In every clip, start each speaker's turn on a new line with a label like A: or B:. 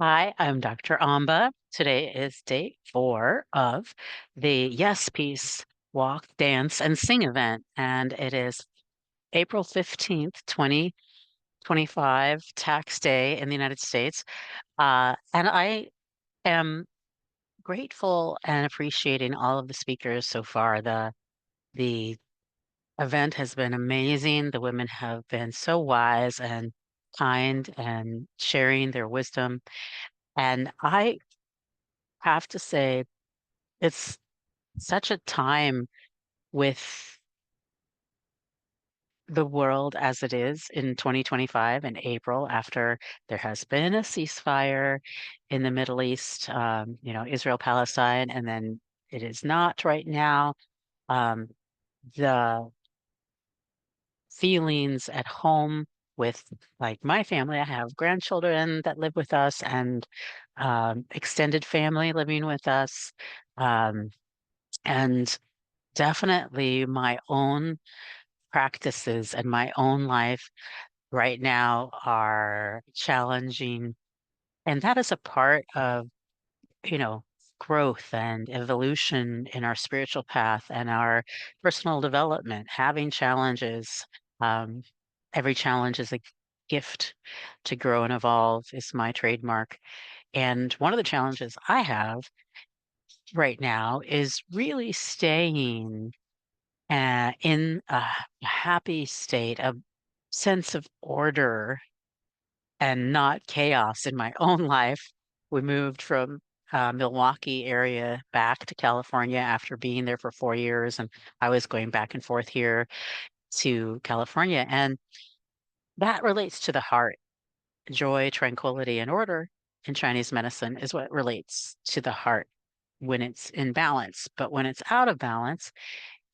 A: Hi, I'm Dr. Amba. Today is day 4 of the Yes Piece Walk, Dance, and Sing event, and it is April 15th, 2025, tax day in the United States. And I am grateful and appreciating all of the speakers so far. The event has been amazing. The women have been so wise and kind and sharing their wisdom. And I have to say, it's such a time with the world as it is in 2025 in April after there has been a ceasefire in the Middle East, Israel, Palestine, and then it is not right now. Um, the feelings at home with like my family, I have grandchildren that live with us and extended family living with us. Um, and definitely my own practices and my own life right now are challenging. And that is a part of, you know, growth and evolution in our spiritual path and our personal development, having challenges. Um, every challenge is a gift to grow and evolve, is my trademark. And one of the challenges I have right now is really staying in a happy state, a sense of order and not chaos in my own life. We moved from Milwaukee area back to California after being there for 4 years, and I was going back and forth here to California, and that relates to the heart. Joy, tranquility, and order in Chinese medicine is what relates to the heart when it's in balance. But when it's out of balance,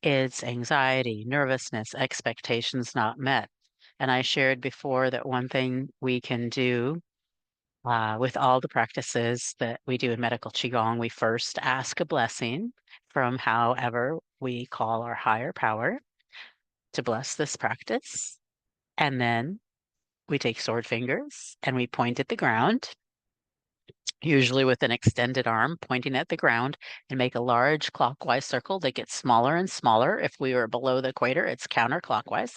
A: it's anxiety, nervousness, expectations not met. And I shared before that one thing we can do with all the practices that we do in medical Qigong, we first ask a blessing from however we call our higher power to bless this practice. And then we take sword fingers and we point at the ground, usually with an extended arm pointing at the ground, and make a large clockwise circle that gets smaller and smaller. If we were below the equator, it's counterclockwise.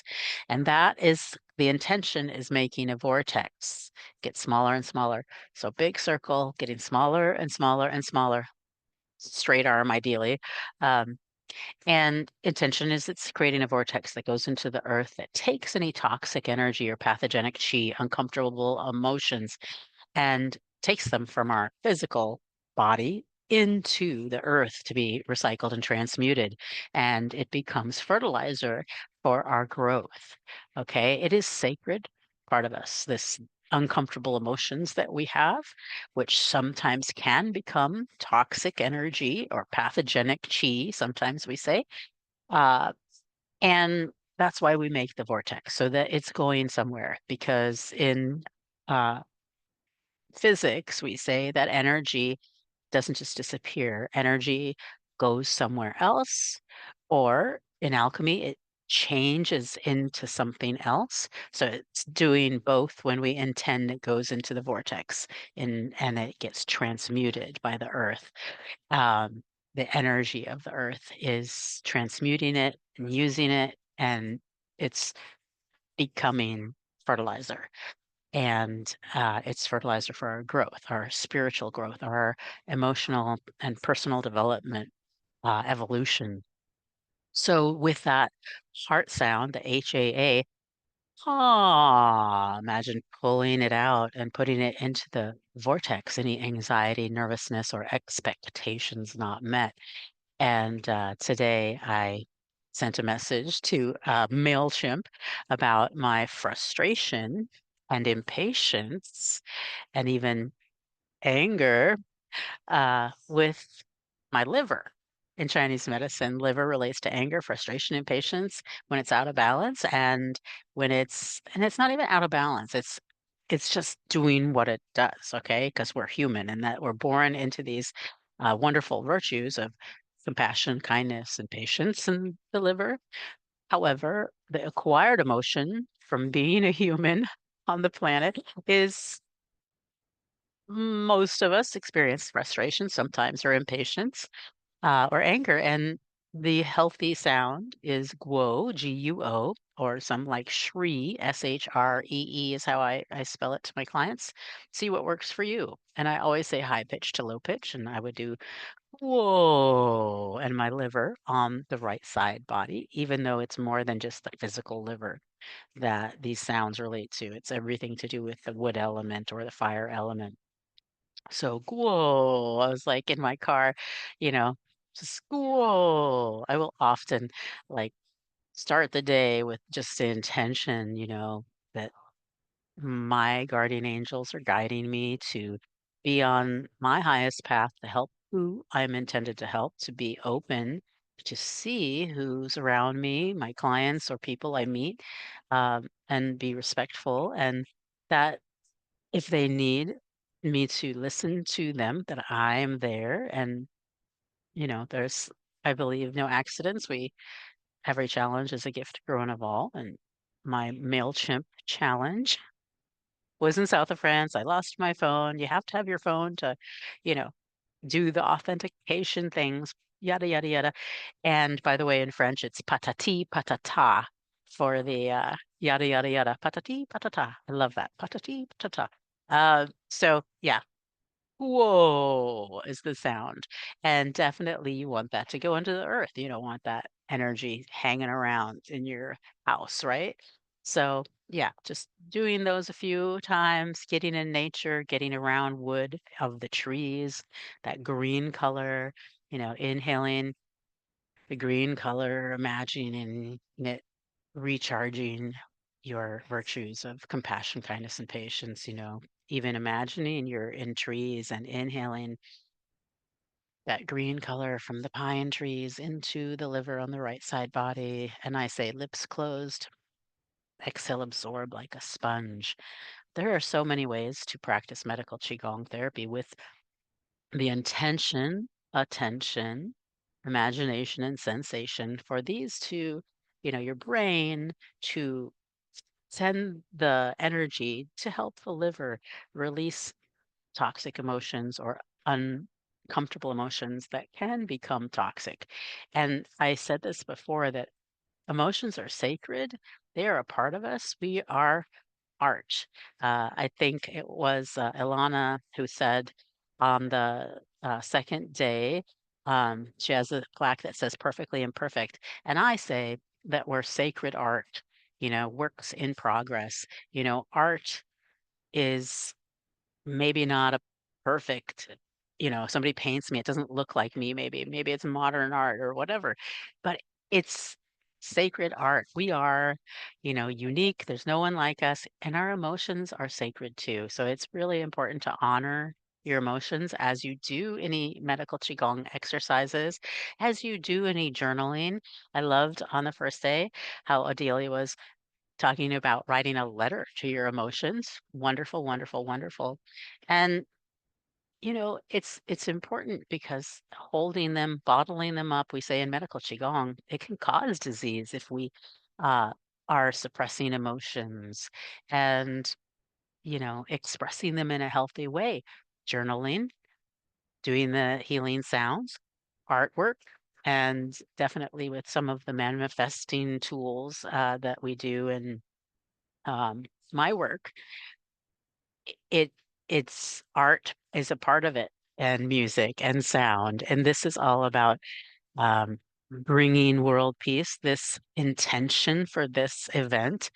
A: And that is the intention is making a vortex get smaller and smaller. So big circle getting smaller and smaller and smaller, straight arm ideally. Um, and intention is it's creating a vortex that goes into the earth that takes any toxic energy or pathogenic chi, uncomfortable emotions, and takes them from our physical body into the earth to be recycled and transmuted. And it becomes fertilizer for our growth. Okay. It is sacred part of us, this uncomfortable emotions that we have, which sometimes can become toxic energy or pathogenic chi, sometimes we say. Uh, and that's why we make the vortex so that it's going somewhere because in uh, physics, we say that energy doesn't just disappear. Energy goes somewhere else, or in alchemy, it changes into something else. So it's doing both when we intend it goes into the vortex and it gets transmuted by the earth. Um, the energy of the earth is transmuting it and using it, and it's becoming fertilizer and it's fertilizer for our growth, our spiritual growth, our emotional and personal development, evolution. So with that heart sound, the HAA, imagine pulling it out and putting it into the vortex, any anxiety, nervousness, or expectations not met. And today I sent a message to MailChimp about my frustration and impatience and even anger with my liver. In Chinese medicine, liver relates to anger, frustration, impatience when it's out of balance, and and it's not even out of balance. It's just doing what it does, okay? Because we're human, and that we're born into these wonderful virtues of compassion, kindness, and patience, and the liver. However, the acquired emotion from being a human on the planet is Most of us experience frustration sometimes or impatience or anger. And the healthy sound is guo, Guo, or some like Shree, Shree is how I spell it to my clients. See what works for you. And I always say high pitch to low pitch, and I would do whoa, and my liver on the right side body, even though it's more than just the physical liver that these sounds relate to. It's everything to do with the wood element or the fire element. So whoa, I was like in my car, you know, just whoa. I will often like start the day with just the intention, that my guardian angels are guiding me to be on my highest path to help who I'm intended to help, to be open to see who's around me, my clients or people I meet, and be respectful. And that if they need me to listen to them, that I'm there. And, there's, I believe, no accidents. Every challenge is a gift to grow and evolve. And my MailChimp challenge was in south of France. I lost my phone. You have to have your phone to, you know, do the authentication things, yada, yada, yada. And by the way, in French, it's patati patata for the yada, yada, yada. Patati patata. I love that. Patati patata. So yeah, whoa is the sound. And definitely you want that to go into the earth. You don't want that energy hanging around in your house, right? So yeah, just doing those a few times, getting in nature, getting around wood of the trees, that green color, inhaling the green color, imagining it recharging your virtues of compassion, kindness, and patience, even imagining you're in trees and inhaling that green color from the pine trees into the liver on the right side body. And I say lips closed, exhale, absorb like a sponge. There are so many ways to practice medical Qigong therapy with the intention, attention, imagination, and sensation for these to, your brain to send the energy to help the liver release toxic emotions or uncomfortable emotions that can become toxic. And I said this before that emotions are sacred. They are a part of us. We are art. I think it was Ilana who said on the second day, she has a plaque that says perfectly imperfect. And I say that we're sacred art, works in progress. Art is maybe not a perfect, somebody paints me, it doesn't look like me, maybe it's modern art or whatever, but it's sacred art. We are, unique. There's no one like us, and our emotions are sacred too. So it's really important to honor your emotions as you do any medical qigong exercises, as you do any journaling. I loved on the first day how Adelia was talking about writing a letter to your emotions. Wonderful, wonderful, wonderful. And it's important because holding them, bottling them up, we say in medical qigong, it can cause disease if we uh, are suppressing emotions and expressing them in a healthy way. Journaling, doing the healing sounds, artwork, and definitely with some of the manifesting tools that we do in um, my work, it it's art is a part of it, and music and sound, and this is all about bringing world peace. This intention for this event,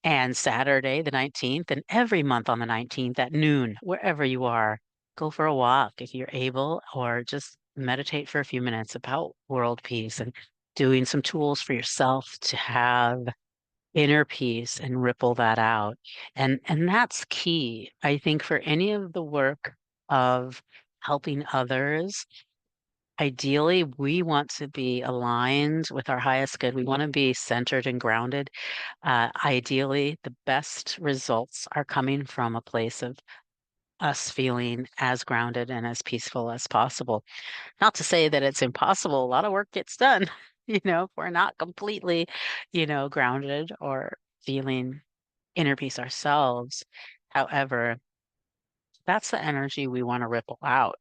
A: and Saturday the 19th, and every month on the 19th at noon, wherever you are, go for a walk if you're able, or just meditate for a few minutes about world peace and doing some tools for yourself to have inner peace and ripple that out. And that's key, I think, for any of the work of helping others. Ideally, we want to be aligned with our highest good. We want to be centered and grounded. Ideally, the best results are coming from a place of us feeling as grounded and as peaceful as possible. Not to say that it's impossible. A lot of work gets done, if we're not completely, grounded or feeling inner peace ourselves. However, that's the energy we want to ripple out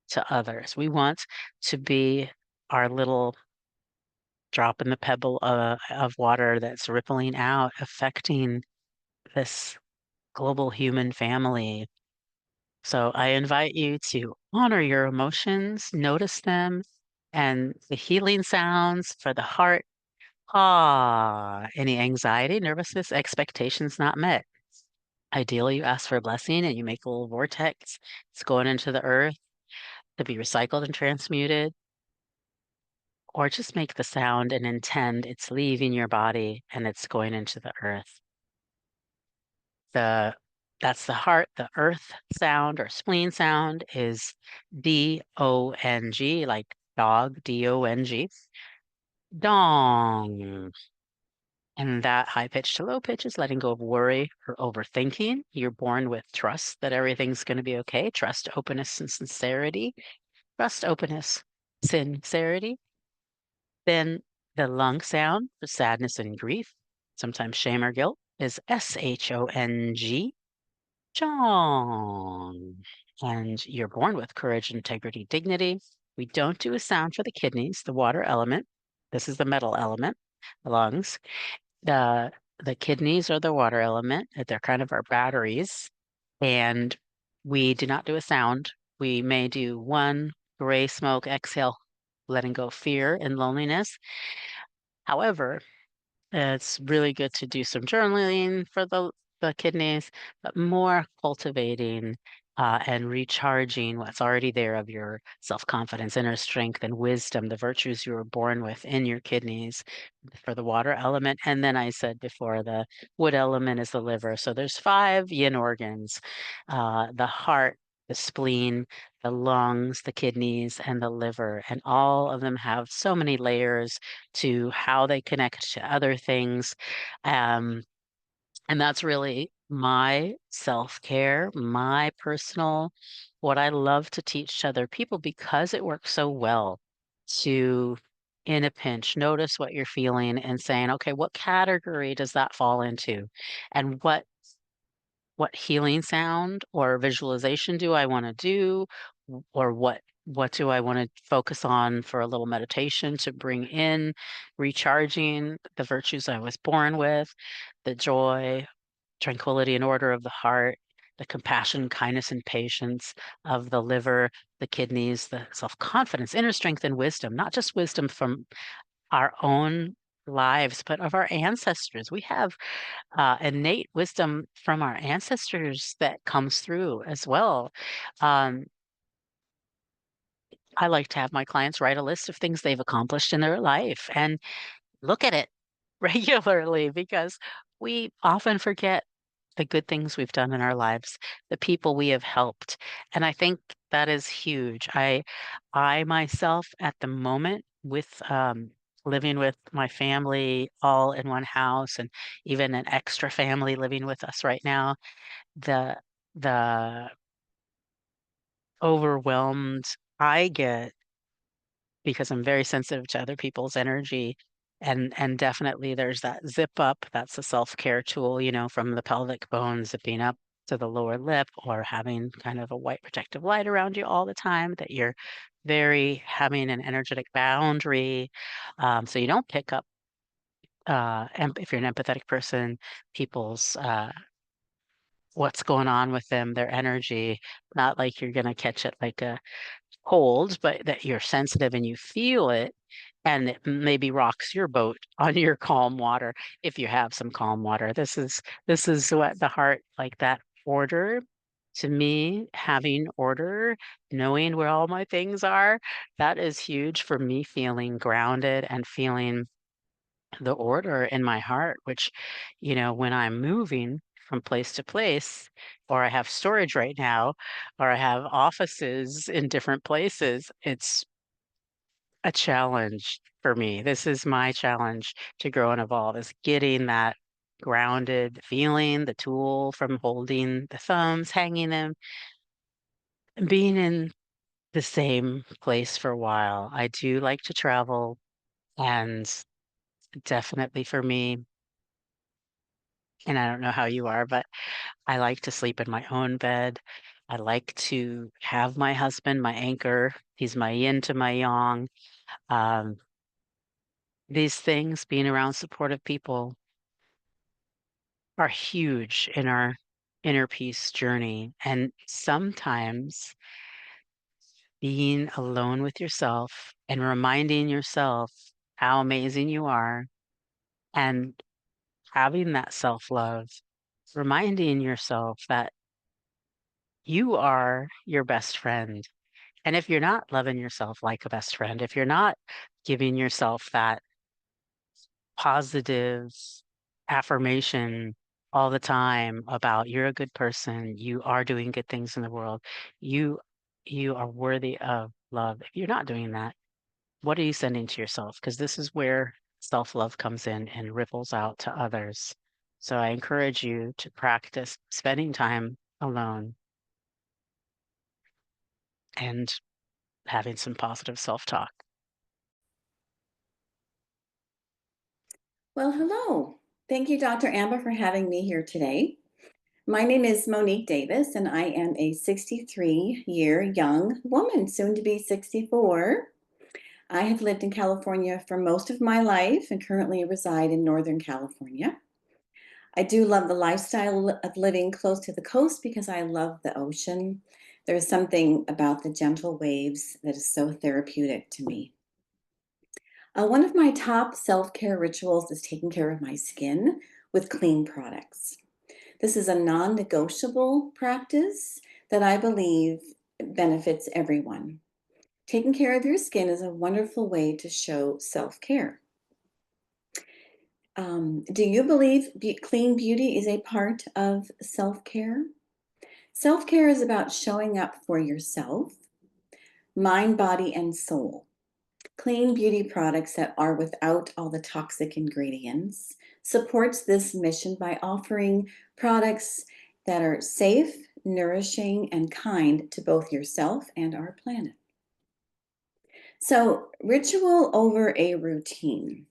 A: to others. We want to be our little drop in the pebble of water that's rippling out, affecting this global human family. So I invite you to honor your emotions, notice them, and the healing sounds for the heart. Ah, any anxiety, nervousness, expectations not met. Ideally, you ask for a blessing and you make a little vortex. It's going into the earth to be recycled and transmuted, or just make the sound and intend it's leaving your body and it's going into the earth. The That's the heart. The earth sound or spleen sound is D-O-N-G, like dog, D-O-N-G. Dong. And that high pitch to low pitch is letting go of worry or overthinking. You're born with trust that everything's going to be okay. Trust, openness, and sincerity. Trust, openness, sincerity. Then the lung sound for sadness and grief, sometimes shame or guilt, is S-H-O-N-G. Chong. And you're born with courage, integrity, dignity. We don't do a sound for the kidneys, the water element. This is the metal element, the lungs. The the kidneys are the water element. They're kind of our batteries. And we do not do a sound. We may do one gray smoke exhale, letting go of fear and loneliness. However, it's really good to do some journaling for the kidneys, but more cultivating and recharging what's already there of your self-confidence, inner strength, and wisdom, the virtues you were born with in your kidneys for the water element. And then I said before, the wood element is the liver. So there's five yin organs, the heart, the spleen, the lungs, the kidneys, and the liver. And all of them have so many layers to how they connect to other things. Um, and that's really my self-care, my personal, what I love to teach to other people because it works so well to, in a pinch, notice what you're feeling and saying, okay, what category does that fall into? And what healing sound or visualization do I want to do? Or what do I want to focus on for a little meditation to bring in recharging the virtues I was born with, the joy, tranquility and order of the heart, the compassion, kindness, and patience of the liver, the kidneys, the self-confidence, inner strength, and wisdom, not just wisdom from our own lives, but of our ancestors. We have innate wisdom from our ancestors that comes through as well. Um, I like to have my clients write a list of things they've accomplished in their life and look at it regularly because we often forget the good things we've done in our lives, the people we have helped. And I think that is huge. I myself at the moment with living with my family all in one house and even an extra family living with us right now, the the overwhelmed I get because I'm very sensitive to other people's energy. And definitely there's that zip up, that's a self-care tool, from the pelvic bone zipping up to the lower lip or having kind of a white protective light around you all the time, that you're very having an energetic boundary. So you don't pick up if you're an empathetic person, people's what's going on with them, their energy, not like you're gonna catch it like a cold, but that you're sensitive and you feel it, and it maybe rocks your boat on your calm water if you have some calm water. This is what the heart, like that order. To me, having order, knowing where all my things are, that is huge for me feeling grounded and feeling the order in my heart, which, when I'm moving from place to place, or I have storage right now, or I have offices in different places, it's a challenge for me. This is my challenge to grow and evolve, is getting that grounded feeling, the tool from holding the thumbs, hanging them, and being in the same place for a while. I do like to travel, and definitely for me, and I don't know how you are, but I like to sleep in my own bed. I like to have my husband, my anchor. He's my yin to my yang. Um, these things, being around supportive people, are huge in our inner peace journey. And sometimes being alone with yourself and reminding yourself how amazing you are and having that self-love, reminding yourself that you are your best friend. And if you're not loving yourself like a best friend, if you're not giving yourself that positive affirmation all the time about you're a good person, you are doing good things in the world, you you are worthy of love. If you're not doing that, what are you sending to yourself? Because this is where self-love comes in and ripples out to others. So I encourage you to practice spending time alone and having some positive self-talk.
B: Well, hello. Thank you, Dr. Amba, for having me here today. My name is Monique Davis, and I am a 63-year young woman, soon to be 64. I have lived in California for most of my life and currently reside in Northern California. I do love the lifestyle of living close to the coast because I love the ocean. There's something about the gentle waves that is so therapeutic to me. One of my top self care rituals is taking care of my skin with clean products. This is a non negotiable practice that I believe benefits everyone. Taking care of your skin is a wonderful way to show self care. Do you believe clean beauty is a part of self care? Self care is about showing up for yourself, mind, body, and soul. Clean beauty products that are without all the toxic ingredients supports this mission by offering products that are safe, nourishing, and kind to both yourself and our planet. So, ritual over a routine.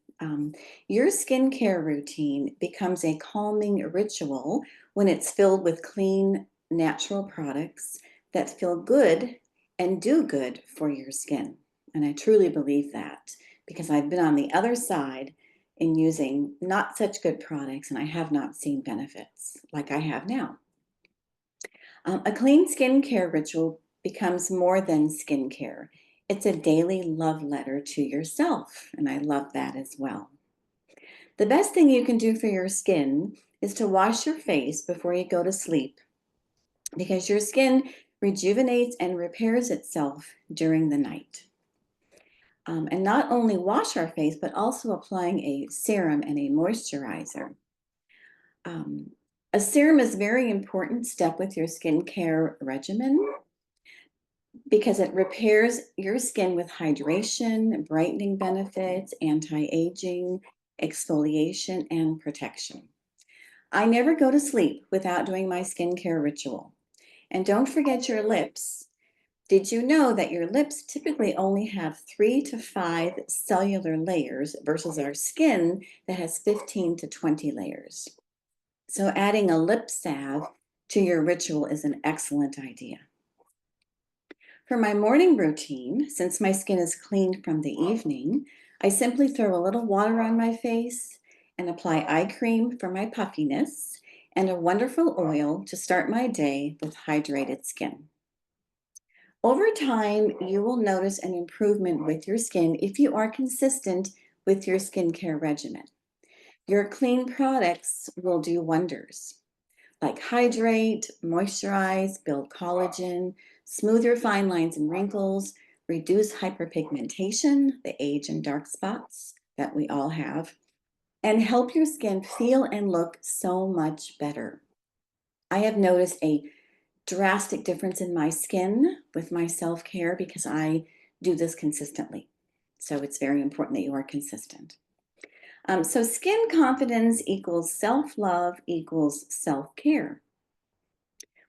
B: Your skincare routine becomes a calming ritual when it's filled with clean, natural products that feel good and do good for your skin. And I truly believe that because I've been on the other side in using not such good products and I have not seen benefits like I have now. A clean skincare ritual becomes more than skincare. It's a daily love letter to yourself, and I love that as well. The best thing you can do for your skin is to wash your face before you go to sleep because your skin rejuvenates and repairs itself during the night. And not only wash our face, but also applying a serum and a moisturizer. Um, a serum is a very important step with your skincare regimen because it repairs your skin with hydration, brightening benefits, anti aging, exfoliation, and protection. I never go to sleep without doing my skincare ritual. And don't forget your lips. Did you know that your lips typically only have 3 to 5 cellular layers versus our skin that has 15 to 20 layers? So, adding a lip salve to your ritual is an excellent idea. For my morning routine, since my skin is cleaned from the evening, I simply throw a little water on my face and apply eye cream for my puffiness and a wonderful oil to start my day with hydrated skin. Over time, you will notice an improvement with your skin if you are consistent with your skincare regimen. Your clean products will do wonders like hydrate, moisturize, build collagen, smooth your fine lines and wrinkles, reduce hyperpigmentation, the age and dark spots that we all have, and help your skin feel and look so much better. I have noticed a drastic difference in my skin with my self care because I do this consistently. So it's very important that you are consistent. So, skin confidence equals self love equals self care.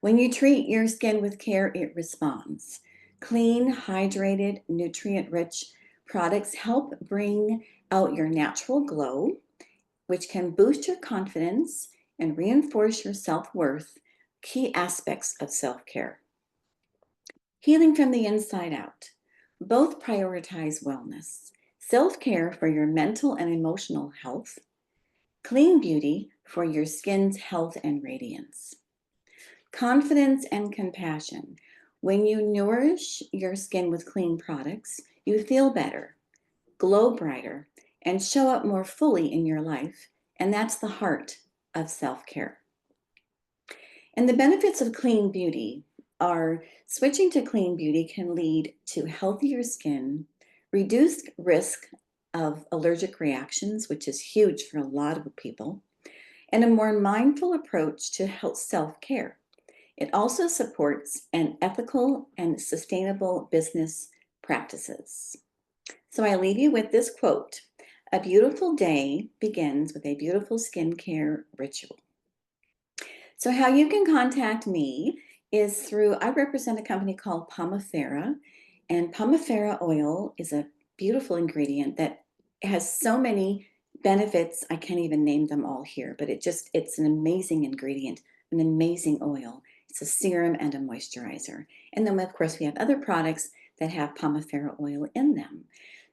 B: When you treat your skin with care, it responds. Clean, hydrated, nutrient rich products help bring out your natural glow, which can boost your confidence and reinforce your self worth, key aspects of self care. healing from the inside out. Both prioritize wellness, self care for your mental and emotional health, clean beauty for your skin's health and radiance. Confidence and compassion. When you nourish your skin with clean products, you feel better, glow brighter, and show up more fully in your life. And that's the heart of self care. And the benefits of clean beauty are switching to clean beauty can lead to healthier skin, reduced risk of allergic reactions, which is huge for a lot of people, and a more mindful approach to health self care. It also supports an ethical and sustainable business practices. So I leave you with this quote: a beautiful day begins with a beautiful skincare ritual. So how you can contact me is through, I represent a company called Pomifera, and Pomifera oil is a beautiful ingredient that has so many benefits. I can't even name them all here, but it's an amazing ingredient, an amazing oil. It's a serum and a moisturizer. And then of course we have other products that have Pomifera oil in them.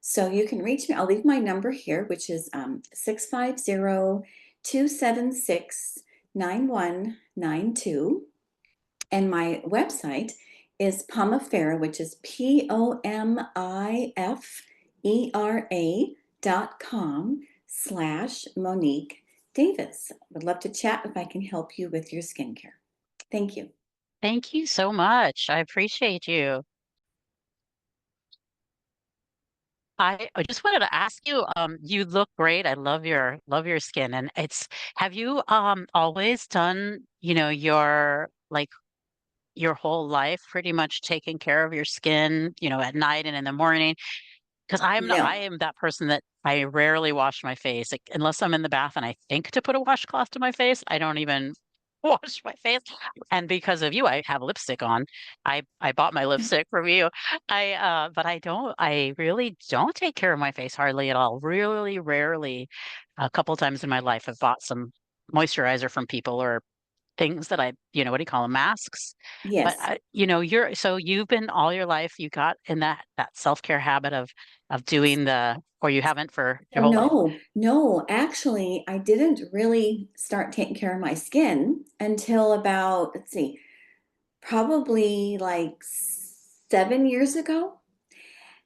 B: So you can reach me. I'll leave my number here, which is 650 9192. And my website is Pomifera, which is POMIFERA.com/Monique Davis. Would love to chat if I can help you with your skincare. Thank you.
A: Thank you so much. I appreciate you. I just wanted to ask you, you look great. I love your skin. And it's have you always done, your whole life pretty much taking care of your skin, at night and in the morning? Because I
B: No,
A: am that person that I rarely wash my face, like, unless I'm in the bath and I think to put a washcloth to my face, I don't even wash my face. And because of you, I have lipstick on. I bought my lipstick from you. But I really don't take care of my face hardly at all. Really rarely, a couple times in my life, I've bought some moisturizer from people or things that what do you call them, masks? But
B: yes.
A: you've been all your life, you got in that self-care habit of doing or you haven't for
B: Oh,
A: your whole life.
B: no, no, actually, I didn't really start taking care of my skin until about, let's see, probably like 7 years ago.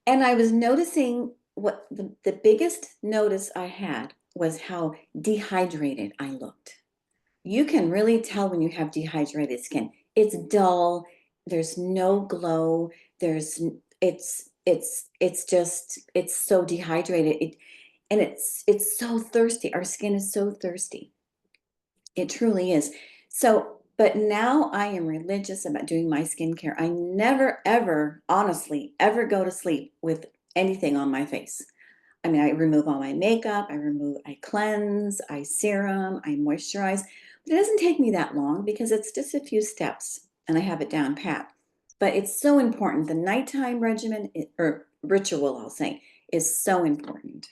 B: And I was noticing what the biggest notice I had was how dehydrated I looked. You can really tell when you have dehydrated skin. It's dull, there's no glow, there's it's so dehydrated. And it's so thirsty. Our skin is so thirsty. It truly is. So, but now I am religious about doing my skincare. I never, ever, honestly, ever go to sleep with anything on my face. I mean, I remove all my makeup, I cleanse, I serum, I moisturize. But it doesn't take me that long because it's just a few steps and I have it down pat. But it's so important. The nighttime regimen or ritual, I'll say, is so important.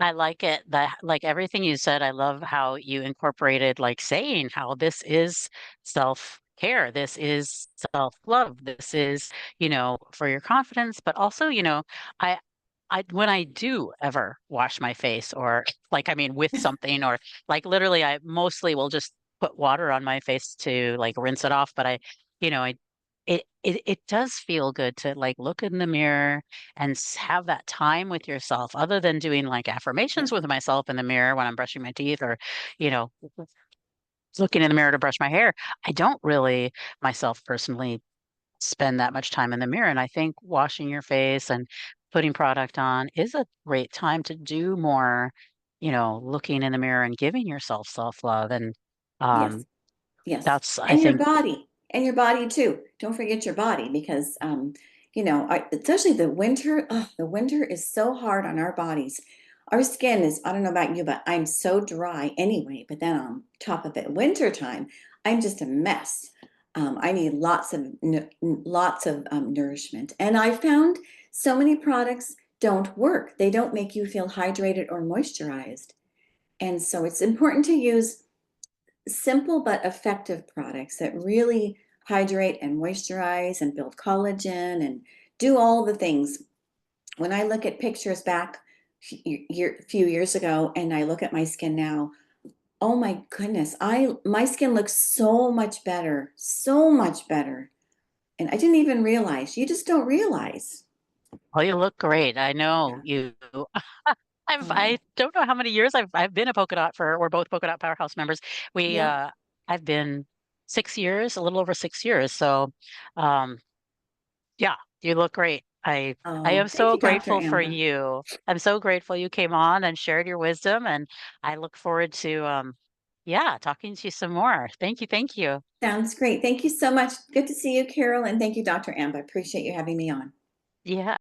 A: I like it. Like everything you said, I love how you incorporated, like, saying how this is self-care, this is self-love, this is, for your confidence, but also, I when I do ever wash my face or like, I mean, with something, or like literally I mostly will just put water on my face to like rinse it off, but I it does feel good to like look in the mirror and have that time with yourself, other than doing like affirmations
B: Yes.
A: with myself in the mirror when I'm brushing my teeth, or you know looking in the mirror to brush my hair. I don't really myself personally spend that much time in the mirror, and I think washing your face and putting product on is a great time to do more, looking in the mirror and giving yourself self-love. And
B: Yes.
A: um
B: Yes,
A: that's, I
B: and
A: think,
B: your body too. Don't forget your body because, especially the winter is so hard on our bodies. Our skin is, I don't know about you, but I'm so dry anyway. But then on top of it, winter time, I'm just a mess. I need lots of nourishment, and I found so many products don't work. They don't make you feel hydrated or moisturized, and so it's important to use simple but effective products that really hydrate and moisturize and build collagen and do all the things. When I look at pictures back few years ago and I look at my skin now, oh my goodness, I my skin looks so much better. And I didn't even realize. You just don't realize.
A: Oh, you look great. I know
B: Yeah.
A: you. I
B: Oh,
A: don't know how many years I've been a polka dot for we're both polka dot powerhouse members. We
B: yep.
A: I've been 6 years, a little over 6 years. So um yeah, you look great. I
B: Oh,
A: am
B: thank
A: so
B: you, Dr.
A: grateful for
B: Amba.
A: you. I'm so grateful you came on and shared your wisdom, and I look forward to yeah, talking to you some more. Thank you, thank you.
B: Sounds great. Thank you so much. Good to see you, Carol, and thank you, Dr. Amba. Appreciate you having me on.
A: Yeah.